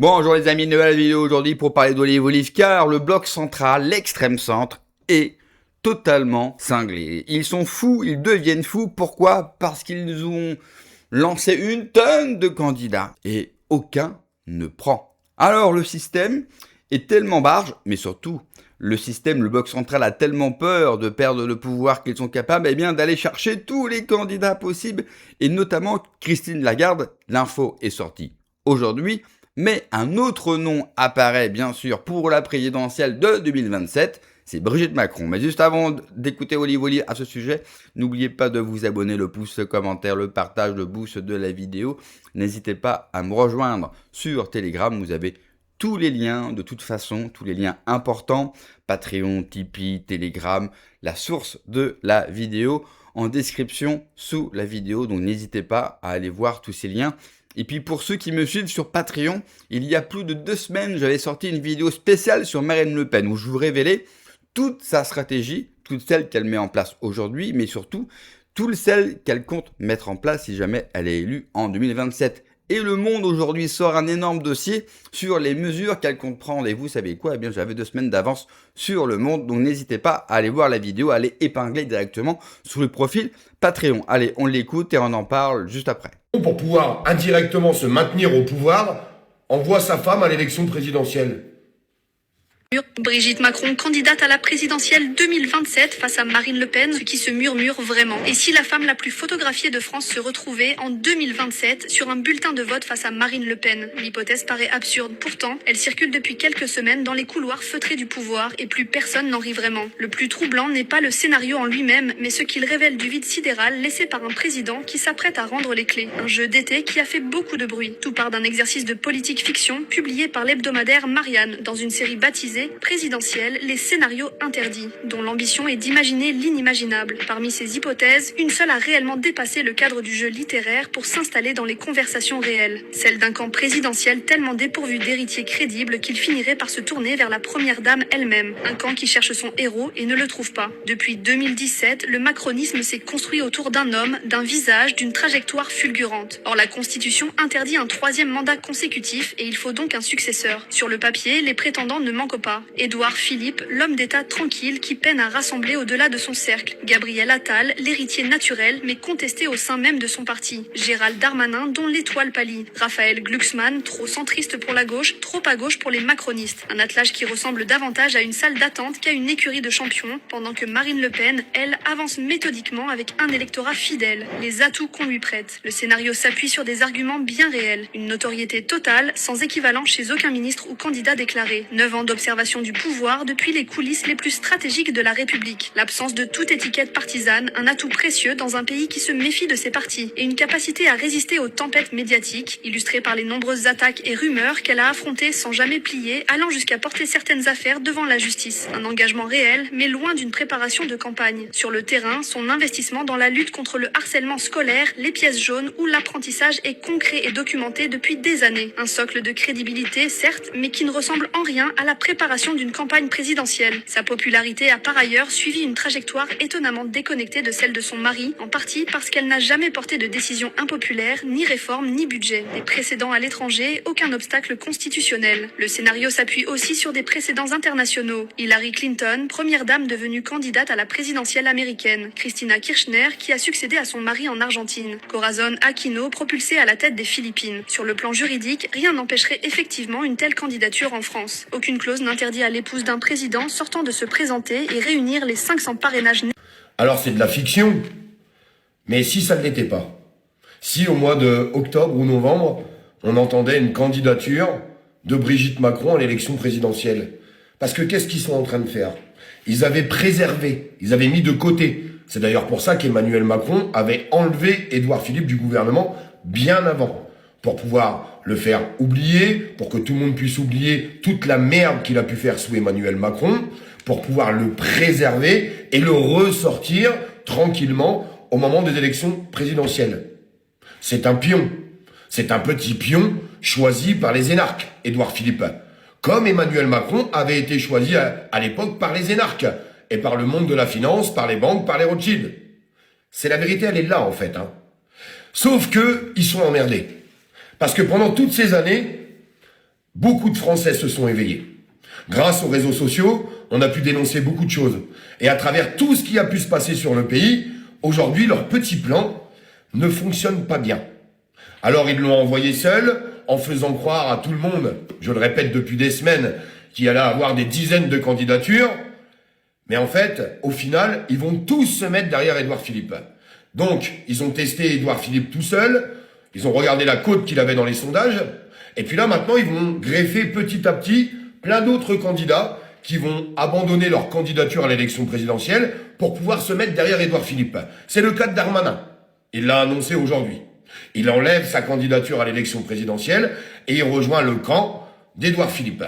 Bonjour les amis, nouvelle vidéo aujourd'hui pour parler d'Olive Olive car le bloc central, l'extrême centre, est totalement cinglé. Ils sont fous, ils deviennent fous. Pourquoi? Parce qu'ils ont lancé une tonne de candidats et aucun ne prend. Alors le système est tellement barge, mais surtout le bloc central a tellement peur de perdre le pouvoir qu'ils sont capables d'aller chercher tous les candidats possibles et notamment Christine Lagarde. L'info est sortie aujourd'hui. Mais un autre nom apparaît bien sûr pour la présidentielle de 2027, c'est Brigitte Macron. Mais juste avant d'écouter Olive Olive à ce sujet, n'oubliez pas de vous abonner, le pouce, le commentaire, le partage, le boost de la vidéo. N'hésitez pas à me rejoindre sur Telegram, vous avez tous les liens de toute façon, tous les liens importants, Patreon, Tipeee, Telegram, la source de la vidéo en description sous la vidéo. Donc n'hésitez pas à aller voir tous ces liens. Et puis pour ceux qui me suivent sur Patreon, il y a plus de 2 semaines, j'avais sorti une vidéo spéciale sur Marine Le Pen où je vous révélais toute sa stratégie, toutes celles qu'elle met en place aujourd'hui, mais surtout toutes celles qu'elle compte mettre en place si jamais elle est élue en 2027. Et Le Monde aujourd'hui sort un énorme dossier sur les mesures qu'elle compte prendre. Et vous savez quoi? Eh bien, j'avais 2 semaines d'avance sur Le Monde, donc n'hésitez pas à aller voir la vidéo, à aller épingler directement sur le profil Patreon. Allez, on l'écoute et on en parle juste après. Pour pouvoir indirectement se maintenir au pouvoir, envoie sa femme à l'élection présidentielle. Brigitte Macron, candidate à la présidentielle 2027 face à Marine Le Pen, ce qui se murmure vraiment. Et si la femme la plus photographiée de France se retrouvait en 2027 sur un bulletin de vote face à Marine Le Pen? L'hypothèse paraît absurde. Pourtant, elle circule depuis quelques semaines dans les couloirs feutrés du pouvoir et plus personne n'en rit vraiment. Le plus troublant n'est pas le scénario en lui-même, mais ce qu'il révèle du vide sidéral laissé par un président qui s'apprête à rendre les clés. Un jeu d'été qui a fait beaucoup de bruit. Tout part d'un exercice de politique fiction publié par l'hebdomadaire Marianne dans une série baptisée présidentielle, les scénarios interdits, dont l'ambition est d'imaginer l'inimaginable. Parmi ces hypothèses, une seule a réellement dépassé le cadre du jeu littéraire pour s'installer dans les conversations réelles. Celle d'un camp présidentiel tellement dépourvu d'héritiers crédibles qu'il finirait par se tourner vers la première dame elle-même. Un camp qui cherche son héros et ne le trouve pas. Depuis 2017, le macronisme s'est construit autour d'un homme, d'un visage, d'une trajectoire fulgurante. Or, la Constitution interdit un 3e mandat consécutif et il faut donc un successeur. Sur le papier, les prétendants ne manquent pas. Édouard Philippe, l'homme d'État tranquille qui peine à rassembler au-delà de son cercle. Gabriel Attal, l'héritier naturel mais contesté au sein même de son parti. Gérald Darmanin, dont l'étoile pâlit. Raphaël Glucksmann, trop centriste pour la gauche, trop à gauche pour les macronistes. Un attelage qui ressemble davantage à une salle d'attente qu'à une écurie de champions, pendant que Marine Le Pen, elle, avance méthodiquement avec un électorat fidèle. Les atouts qu'on lui prête. Le scénario s'appuie sur des arguments bien réels. Une notoriété totale, sans équivalent chez aucun ministre ou candidat déclaré. 9 ans d'observation du pouvoir depuis les coulisses les plus stratégiques de la République. L'absence de toute étiquette partisane, un atout précieux dans un pays qui se méfie de ses partis, et une capacité à résister aux tempêtes médiatiques, illustrée par les nombreuses attaques et rumeurs qu'elle a affrontées sans jamais plier, allant jusqu'à porter certaines affaires devant la justice. Un engagement réel, mais loin d'une préparation de campagne. Sur le terrain, son investissement dans la lutte contre le harcèlement scolaire, les pièces jaunes ou l'apprentissage est concret et documenté depuis des années. Un socle de crédibilité, certes, mais qui ne ressemble en rien à la préparation d'une campagne présidentielle. Sa popularité a par ailleurs suivi une trajectoire étonnamment déconnectée de celle de son mari, en partie parce qu'elle n'a jamais porté de décision impopulaire, ni réforme, ni budget. Des précédents à l'étranger, aucun obstacle constitutionnel. Le scénario s'appuie aussi sur des précédents internationaux. Hillary Clinton, première dame devenue candidate à la présidentielle américaine. Christina Kirchner, qui a succédé à son mari en Argentine. Corazon Aquino, propulsée à la tête des Philippines. Sur le plan juridique, rien n'empêcherait effectivement une telle candidature en France. Aucune clause n'interdit à l'épouse d'un président sortant de se présenter et réunir les 500 parrainages. Alors c'est de la fiction, mais si ça ne l'était pas, si au mois de octobre ou novembre, on entendait une candidature de Brigitte Macron à l'élection présidentielle. Parce que qu'est-ce qu'ils sont en train de faire? Ils avaient préservé, ils avaient mis de côté. C'est d'ailleurs pour ça qu'Emmanuel Macron avait enlevé Édouard Philippe du gouvernement bien avant, pour pouvoir le faire oublier, pour que tout le monde puisse oublier toute la merde qu'il a pu faire sous Emmanuel Macron, pour pouvoir le préserver et le ressortir tranquillement au moment des élections présidentielles. C'est un pion. C'est un petit pion choisi par les énarques, Édouard Philippe. Comme Emmanuel Macron avait été choisi à l'époque par les énarques et par le monde de la finance, par les banques, par les Rothschild. C'est la vérité, elle est là en fait. Sauf que ils sont emmerdés. Parce que pendant toutes ces années, beaucoup de Français se sont éveillés. Grâce aux réseaux sociaux, on a pu dénoncer beaucoup de choses. Et à travers tout ce qui a pu se passer sur le pays, aujourd'hui, leur petit plan ne fonctionne pas bien. Alors ils l'ont envoyé seul, en faisant croire à tout le monde, je le répète depuis des semaines, qu'il allait avoir des dizaines de candidatures. Mais en fait, au final, ils vont tous se mettre derrière Édouard Philippe. Donc, ils ont testé Édouard Philippe tout seul, ils ont regardé la cote qu'il avait dans les sondages, et puis là, maintenant, ils vont greffer petit à petit plein d'autres candidats qui vont abandonner leur candidature à l'élection présidentielle pour pouvoir se mettre derrière Édouard Philippe. C'est le cas de Darmanin. Il l'a annoncé aujourd'hui. Il enlève sa candidature à l'élection présidentielle et il rejoint le camp d'Édouard Philippe.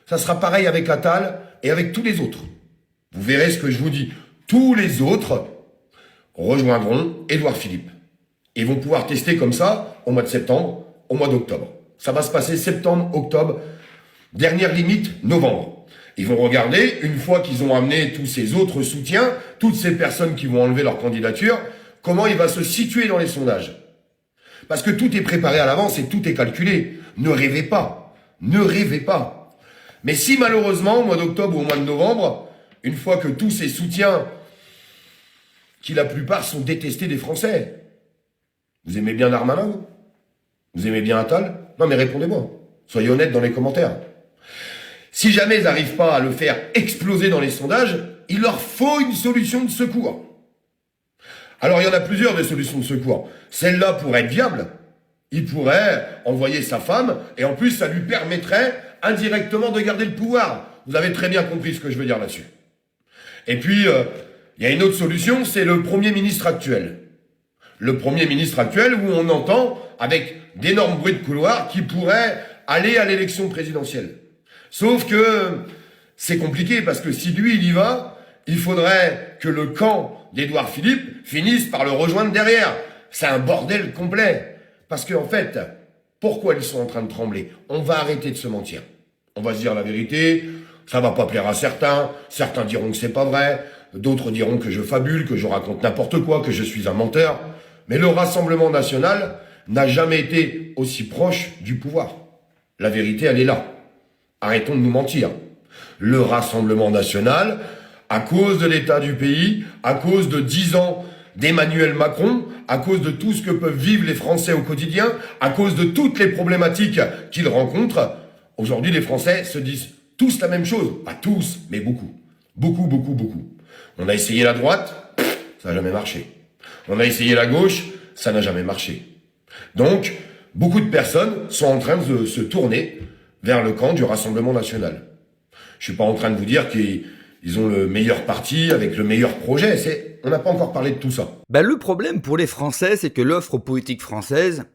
Ça sera pareil avec Attal et avec tous les autres. Vous verrez ce que je vous dis. Tous les autres rejoindront Édouard Philippe. Ils vont pouvoir tester comme ça au mois de septembre, au mois d'octobre. Ça va se passer septembre, octobre, dernière limite, novembre. Ils vont regarder, une fois qu'ils ont amené tous ces autres soutiens, toutes ces personnes qui vont enlever leur candidature, comment il va se situer dans les sondages. Parce que tout est préparé à l'avance et tout est calculé. Ne rêvez pas. Ne rêvez pas. Mais si malheureusement, au mois d'octobre ou au mois de novembre, une fois que tous ces soutiens, qui la plupart sont détestés des Français, vous aimez bien Darmanin? Vous aimez bien Attal? Non mais répondez-moi. Soyez honnêtes dans les commentaires. Si jamais ils n'arrivent pas à le faire exploser dans les sondages, il leur faut une solution de secours. Alors il y en a plusieurs des solutions de secours. Celle-là pourrait être viable. Il pourrait envoyer sa femme et en plus ça lui permettrait indirectement de garder le pouvoir. Vous avez très bien compris ce que je veux dire là-dessus. Et puis, il y a une autre solution, c'est le Premier ministre actuel. Le Premier ministre actuel où on entend avec d'énormes bruits de couloir qui pourrait aller à l'élection présidentielle. Sauf que c'est compliqué parce que si lui il y va, il faudrait que le camp d'Édouard Philippe finisse par le rejoindre derrière. C'est un bordel complet. Parce qu'en fait, pourquoi ils sont en train de trembler? On va arrêter de se mentir. On va se dire la vérité, ça va pas plaire à certains, certains diront que c'est pas vrai, d'autres diront que je fabule, que je raconte n'importe quoi, que je suis un menteur. Mais le Rassemblement national n'a jamais été aussi proche du pouvoir. La vérité, elle est là. Arrêtons de nous mentir. Le Rassemblement national, à cause de l'état du pays, à cause de 10 ans d'Emmanuel Macron, à cause de tout ce que peuvent vivre les Français au quotidien, à cause de toutes les problématiques qu'ils rencontrent, aujourd'hui les Français se disent tous la même chose. Pas tous, mais beaucoup. Beaucoup, beaucoup, beaucoup. On a essayé la droite, ça n'a jamais marché. On a essayé la gauche, ça n'a jamais marché. Donc, beaucoup de personnes sont en train de se tourner vers le camp du Rassemblement national. Je suis pas en train de vous dire qu'ils ont le meilleur parti avec le meilleur projet. On n'a pas encore parlé de tout ça. Le problème pour les Français, c'est que l'offre politique française,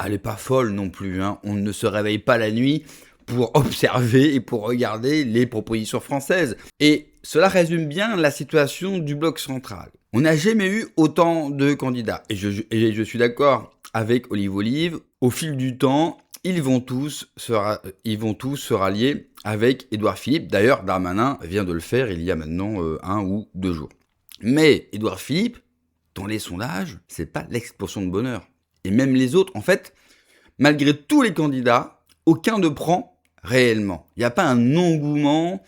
elle est pas folle non plus. On ne se réveille pas la nuit pour observer et pour regarder les propositions françaises. Et cela résume bien la situation du bloc central. On n'a jamais eu autant de candidats. Et je suis d'accord avec Olive Olive. Au fil du temps, ils vont tous se rallier avec Édouard Philippe. D'ailleurs, Darmanin vient de le faire il y a maintenant 1 ou 2 jours. Mais Édouard Philippe, dans les sondages, c'est pas l'explosion de bonheur. Et même les autres, en fait, malgré tous les candidats, aucun ne prend réellement. Il n'y a pas un engouement,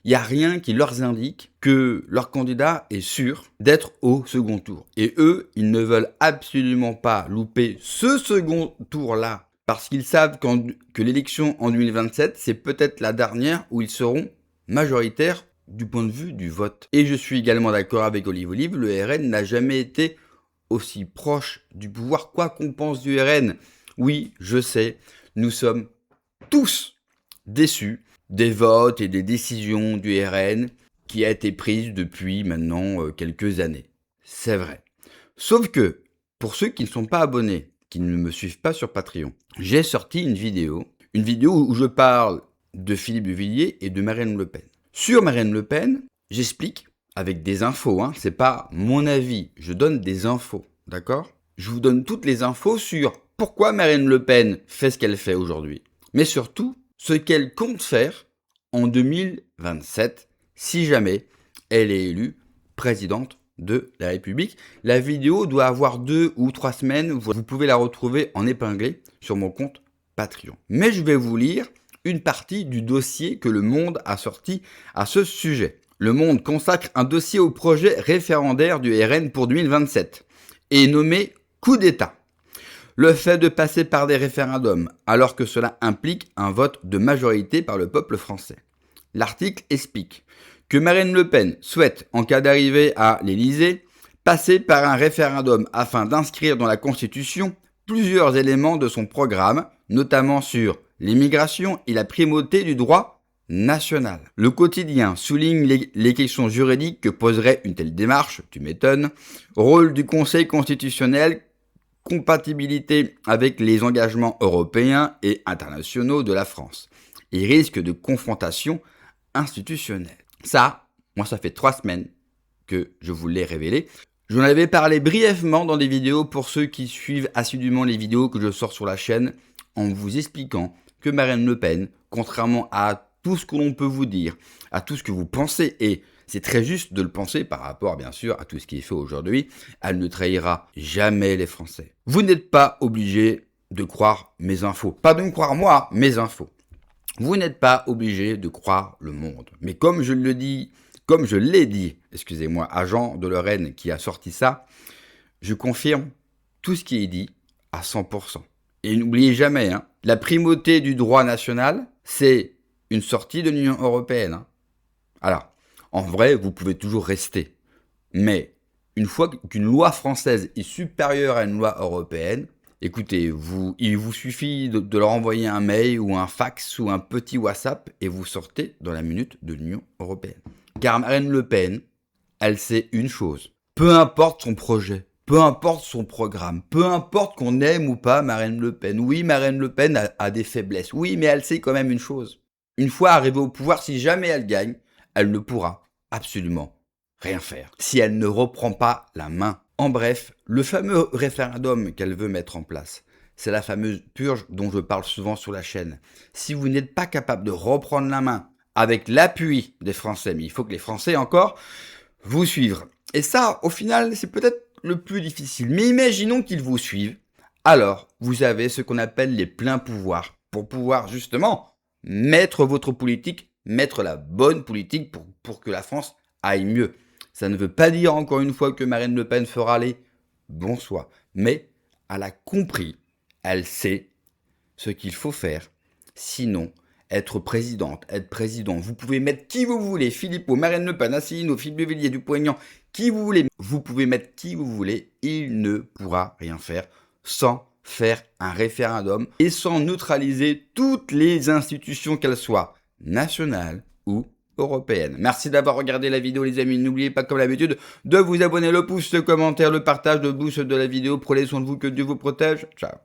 il n'y a rien qui leur indique que leur candidat est sûr d'être au second tour. Et eux, ils ne veulent absolument pas louper ce second tour-là, parce qu'ils savent que l'élection en 2027, c'est peut-être la dernière où ils seront majoritaires du point de vue du vote. Et je suis également d'accord avec Olive Olive, le RN n'a jamais été aussi proche du pouvoir, quoi qu'on pense du RN. Oui, je sais, nous sommes tous déçus des votes et des décisions du RN qui a été prise depuis maintenant quelques années. C'est vrai. Sauf que, pour ceux qui ne sont pas abonnés, qui ne me suivent pas sur Patreon, j'ai sorti une vidéo où je parle de Philippe de Villiers et de Marine Le Pen. Sur Marine Le Pen, j'explique avec des infos, c'est pas mon avis, je donne des infos, d'accord? Je vous donne toutes les infos sur pourquoi Marine Le Pen fait ce qu'elle fait aujourd'hui, mais surtout ce qu'elle compte faire en 2027 si jamais elle est élue présidente de la République. La vidéo doit avoir 2 ou 3 semaines, vous pouvez la retrouver en épinglé sur mon compte Patreon. Mais je vais vous lire une partie du dossier que Le Monde a sorti à ce sujet. Le Monde consacre un dossier au projet référendaire du RN pour 2027 et nommé coup d'État. Le fait de passer par des référendums alors que cela implique un vote de majorité par le peuple français. L'article explique que Marine Le Pen souhaite, en cas d'arrivée à l'Élysée, passer par un référendum afin d'inscrire dans la Constitution plusieurs éléments de son programme, notamment sur l'immigration et la primauté du droit national. Le quotidien souligne les questions juridiques que poserait une telle démarche, tu m'étonnes, rôle du Conseil constitutionnel, compatibilité avec les engagements européens et internationaux de la France, et risque de confrontation institutionnelle. Ça, moi ça fait 3 semaines que je vous l'ai révélé. J'en avais parlé brièvement dans des vidéos pour ceux qui suivent assidûment les vidéos que je sors sur la chaîne en vous expliquant que Marine Le Pen, contrairement à tout ce que l'on peut vous dire, à tout ce que vous pensez, et c'est très juste de le penser par rapport bien sûr à tout ce qui est fait aujourd'hui, elle ne trahira jamais les Français. Vous n'êtes pas obligé de croire mes infos. Pas de me croire moi, mes infos. Vous n'êtes pas obligé de croire Le Monde. Mais comme je l'ai dit, excusez-moi, à Jean de Lorraine qui a sorti ça, je confirme tout ce qui est dit à 100%. Et n'oubliez jamais, la primauté du droit national, c'est une sortie de l'Union européenne. Alors, en vrai, vous pouvez toujours rester. Mais une fois qu'une loi française est supérieure à une loi européenne, écoutez, il vous suffit de leur envoyer un mail ou un fax ou un petit WhatsApp et vous sortez dans la minute de l'Union européenne. Car Marine Le Pen, elle sait une chose. Peu importe son projet, peu importe son programme, peu importe qu'on aime ou pas Marine Le Pen. Oui, Marine Le Pen a des faiblesses. Oui, mais elle sait quand même une chose. Une fois arrivée au pouvoir, si jamais elle gagne, elle ne pourra absolument rien faire si elle ne reprend pas la main. En bref, le fameux référendum qu'elle veut mettre en place, c'est la fameuse purge dont je parle souvent sur la chaîne. Si vous n'êtes pas capable de reprendre la main avec l'appui des Français, mais il faut que les Français encore vous suivent. Et ça, au final, c'est peut-être le plus difficile. Mais imaginons qu'ils vous suivent. Alors, vous avez ce qu'on appelle les pleins pouvoirs pour pouvoir justement mettre votre politique, mettre la bonne politique pour que la France aille mieux. Ça ne veut pas dire encore une fois que Marine Le Pen fera les bons choix. Mais elle a compris, elle sait ce qu'il faut faire. Sinon, être présidente, être président, vous pouvez mettre qui vous voulez, Philippot, Marine Le Pen, Asselineau, Philippe de Villiers, Dupont-Aignan, qui vous voulez. Vous pouvez mettre qui vous voulez, il ne pourra rien faire sans faire un référendum et sans neutraliser toutes les institutions, qu'elles soient nationales ou européennes. Merci d'avoir regardé la vidéo les amis, n'oubliez pas comme d'habitude de vous abonner, le pouce, le commentaire, le partage, le boost de la vidéo. Prenez soin de vous, que Dieu vous protège. Ciao.